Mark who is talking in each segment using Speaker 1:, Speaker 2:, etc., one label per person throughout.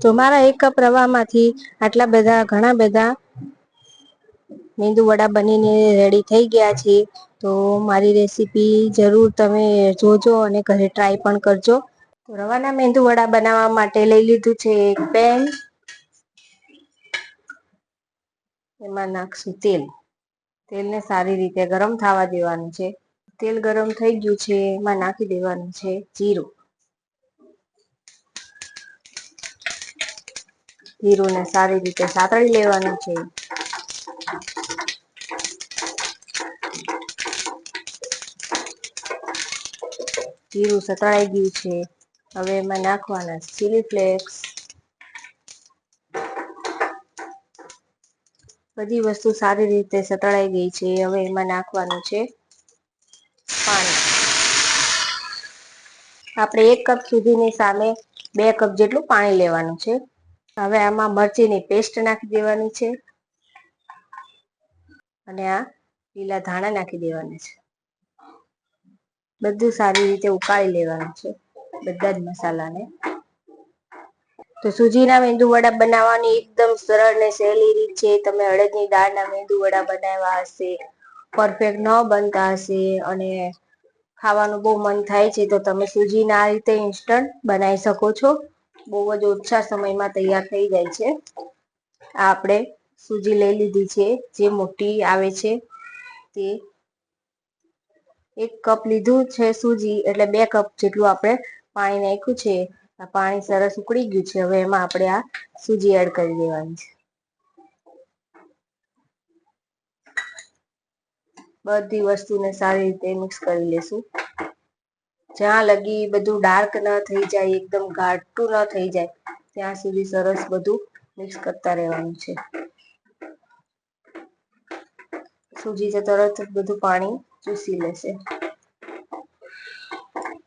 Speaker 1: તો મારા 1 કપ રવામાંથી આટલા બધા ઘણા બધા મેંદુ વડા બનીને રેડી થઈ ગયા છે। તો મારી રેસીપી જરૂર તમે જોજો અને ઘરે ટ્રાય પણ કરજો। તો રવાના મેંદુ વડા બનાવવા માટે લઈ લીધું છે એક પેન, એમાં નાખશું તેલ। તેલને સારી રીતે ગરમ થવા દેવાનું છે। તેલ ગરમ થઈ ગયું છે, એમાં નાખી દેવાનું છે જીરું। જીરુંને સારી રીતે સાતળી લેવાનું છે। જીરું સતળાઈ ગયું છે, હવે એમાં નાખવાના ચીલી ફ્લેક્સ। બધી વસ્તુ સારી રીતે સતળાઈ ગઈ છે, હવે એમાં નાખવાનું છે પાણી। આપણે 1 કપ સુધીની સામે 2 કપ જેટલું પાણી લેવાનું છે। હવે આમાં મરચીની પેસ્ટ નાખી દેવાની છે અને આ લીલા ધાણા નાખી દેવાના છે। બધું સારી રીતે ઉકાળી લેવાનું છે, બધા જ મસાલાને। તો સુજીના મેંદુ વડા બનાવવાની એકદમ સરળ ને સહેલી રીત છે। તમે અડદની દાળના મેંદુ વડા બનાવ્યા હશે, પરફેક્ટ ન બનતા હશે અને ખાવાનું બહુ મન થાય છે, તો તમે સુજીના આ રીતે ઇન્સ્ટન્ટ બનાવી શકો છો। બહુ જ ઓછા સમયમાં તૈયાર થઈ જાય છે। આ આપણે સૂજી લઈ લીધી છે, જે મોટી આવે છે તે। 1 કપ લીધું છે સૂજી, એટલે 2 કપ જેટલું આપણે પાણી નાખ્યું છે। આ પાણી સરસ ઉકળી ગયું છે, હવે એમાં આપણે આ સૂજી એડ કરી દેવાની છે। બધી વસ્તુને સારી રીતે મિક્સ કરી લેશું। જ્યાં લગી બધું ડાર્ક ન થઈ જાય, એકદમ ઘાટું ન થઈ જાય, ત્યાં સુધી સરસ બધું મિક્સ કરતા રહેવાનું છે। સૂજી તો તરત જ બધું પાણી ચૂસી લેશે।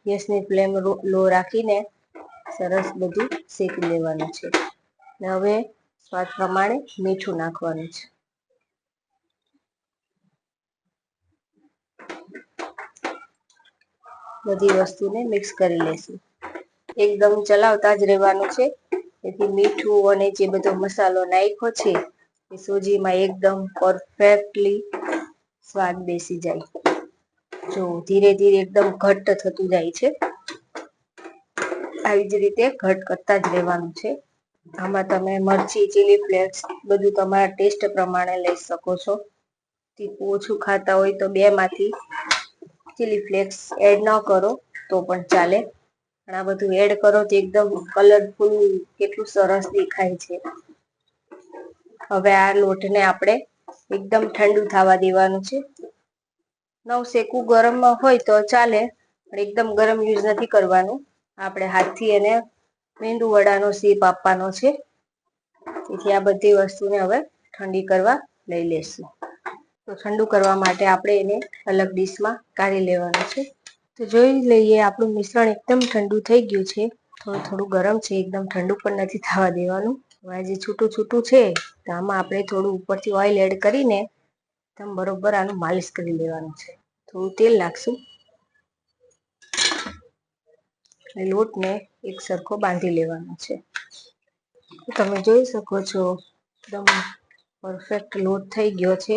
Speaker 1: ગેસની ફ્લેમ લો રાખીને સરસ બધું શેકી લેવાનું છે। હવે સ્વાદ પ્રમાણે મીઠું નાખવાનું છે। બધી વસ્તુને મિક્સ કરી લેશું। એકદમ ચલાવતા જ રહેવાનું છે, જેથી મીઠું અને જે બધો મસાલો નાખ્યો છે એ સૂજીમાં એકદમ પરફેક્ટલી સ્વાદ બેસી જાય। જો ધીરે ધીરે એકદમ ઘટ્ટ થતું જાય છે, આવી જ રીતે ઘટ કરતા જ રહેવાનું છે। આમાં તમે મરચી, ચીલી ફ્લેક્સ બધું તમારા ટેસ્ટ પ્રમાણે લઈ શકો છો। તીખું ઓછું ખાતા હોય તો 2 માંથી ચીલી ફ્લેક્સ એડ ન કરો તો પણ ચાલે, પણ આ બધું એડ કરો તો એકદમ કલરફુલ કેટલું સરસ દેખાય છે। હવે આ લોટને આપણે એકદમ ઠંડુ થવા દેવાનું છે। નવ શેકું ગરમ હોય તો ચાલે, પણ એકદમ ગરમ યુઝ નથી કરવાનું। આપણે હાથથી એને મેંદુ વડાનો શેપ આપવાનો છે। તેથી આ બધી વસ્તુને હવે ઠંડી કરવા લઈ લેશું। તો ઠંડુ કરવા માટે આપણે એને અલગ ડીશમાં કાઢી લેવાનું છે। તો જોઈ લઈએ, આપણું મિશ્રણ એકદમ ઠંડુ થઈ ગયું છે। થોડું થોડું ગરમ છે, એકદમ ઠંડુ પણ નથી થવા દેવાનું। હવે જે છૂટું છૂટું છે તો આમાં આપણે થોડું ઉપરથી ઓઇલ એડ કરીને એકદમ બરોબર આનું માલિશ કરી લેવાનું છે। થોડું તેલ નાખશું, લોટને એક સરખો બાંધી લેવાનો છે। તમે જોઈ શકો છો, એકદમ પરફેક્ટ લોટ થઈ ગયો છે।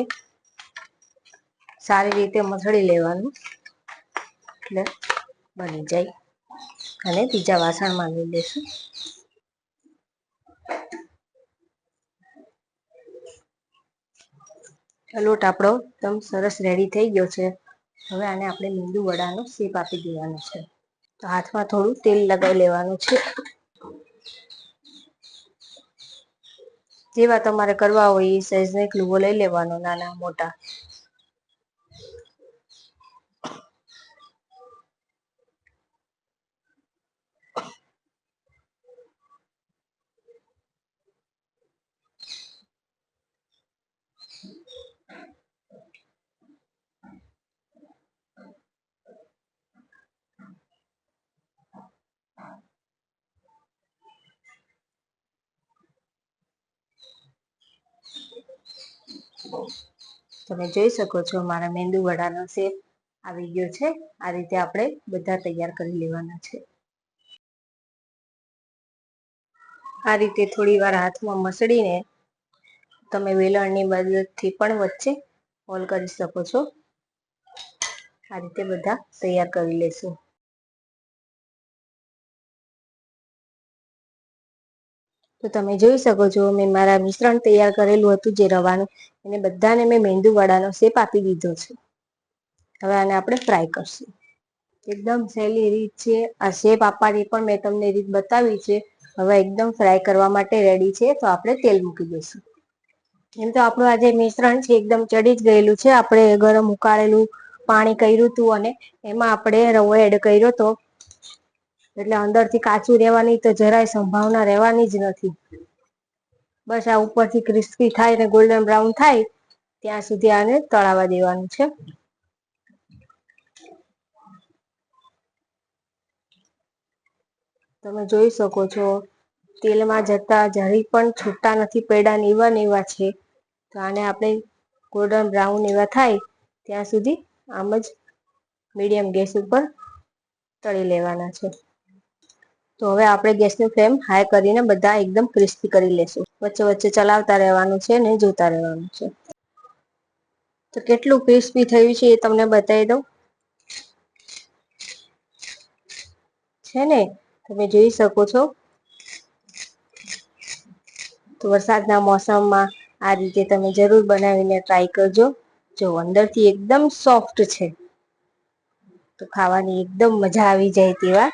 Speaker 1: સારી રીતે મસળી લેવાનું એટલે બની જાય, અને બીજા વાસણમાં લઈ લેશું। લોટ આપણો એકદમ સરસ રેડી થઈ ગયો છે। હવે આને આપણે મેંદુ વડાનો શેપ આપી દેવાનો છે। તો હાથમાં થોડું તેલ લગાવી લેવાનું છે। જેવા તમારે કરવા હોય એ સાઈઝનો એક લુવો લઈ લેવાનો, નાના મોટા। તમે જોઈ શકો છો, મારા મેંદુ વડાનો શેપ આવી ગયો છે। આ રીતે આપણે બધા તૈયાર કરી લેવાના છે। આ રીતે થોડી વાર હાથમાં મસળીને તમે વેલણની મદદથી પણ વચ્ચે હોલ કરી શકો છો. આ રીતે બધા તૈયાર કરી લેશું. તો તમે જોઈ શકો છો મેં મારા મિશ્રણ તૈયાર કરેલું હતું જે રવાનું, એને બધાને મેં મેંદુવડાનો શેપ આપી દીધો છે. હવે આને આપણે ફ્રાય કરશું. એકદમ સહેલી રીત છે. આ શેપ આપવાની પણ મેં તમને રીત બતાવી છે. હવે એકદમ ફ્રાય કરવા માટે રેડી છે, તો આપણે તેલ મૂકી દઈશું. એમ તો આપણું આ જે મિશ્રણ છે એકદમ ચડી જ ગયેલું છે. આપણે ગરમ ઉકાળેલું પાણી કર્યું હતું અને એમાં આપણે રવો એડ કર્યો તો, એટલે અંદરથી કાચું રહેવાની તો જરાય સંભાવના રહેવાની જ નથી. બસ આ ઉપરથી ક્રિસ્પી થાય ને ગોલ્ડન બ્રાઉન થાય ત્યાં સુધી આને તળાવા દેવાનું છે. તમે જોઈ શકો છો તેલમાં જતા જરી પણ છૂટા નથી પડ્યા, એવા ને એવા છે. તો આને આપણે ગોલ્ડન બ્રાઉન એવા થાય ત્યાં સુધી આમ જ મીડિયમ ગેસ ઉપર તળી લેવાના છે. તો હવે આપણે ગેસની ફ્લેમ હાઈ કરીને બધા એકદમ ક્રિસ્પી કરી લેશું. વચ્ચે વચ્ચે ચલાવતા રહેવાનું છે ને જોતા રહેવાનું છે. તો કેટલું ક્રિસ્પી થયું છે એ તમને બતાવી દઉં. છે ને, તમે જોઈ શકો છો. તો વરસાદના મોસમમાં આ રીતે તમે જરૂર બનાવીને ટ્રાય કરજો. જો અંદરથી એકદમ સોફ્ટ છે, તો ખાવાની એકદમ મજા આવી જાય તેવા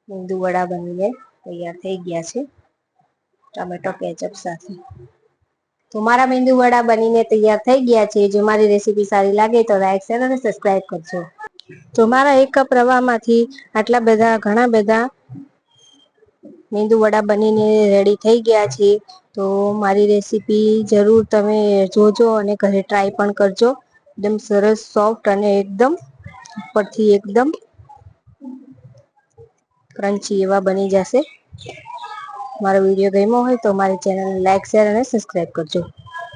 Speaker 1: મેંદુવડા બનીને તૈયાર થઈ ગયા છે ટમેટો કેચઅપ સાથે. તો મારા મેંદુવડા બનીને તૈયાર થઈ ગયા છે. જો મારી રેસીપી સારી લાગે તો લાઈક, શેર અને સબસ્ક્રાઈબ કરજો. તો મારા એક કપ રવામાંથી આટલા બધા ઘણા બધા મેંદુવડા બનીને રેડી થઈ ગયા છે. તો મારી રેસીપી જરૂર તમે જોજો અને ઘરે ટ્રાય પણ કરજો. એકદમ સરસ સોફ્ટ અને એકદમ ઉપરથી એકદમ ક્રન્ચી એવા બની જશે. મારો વિડીયો ગમ્યો હોય તો મારી ચેનલને લાઈક, શેર અને સબસ્ક્રાઈબ કરજો.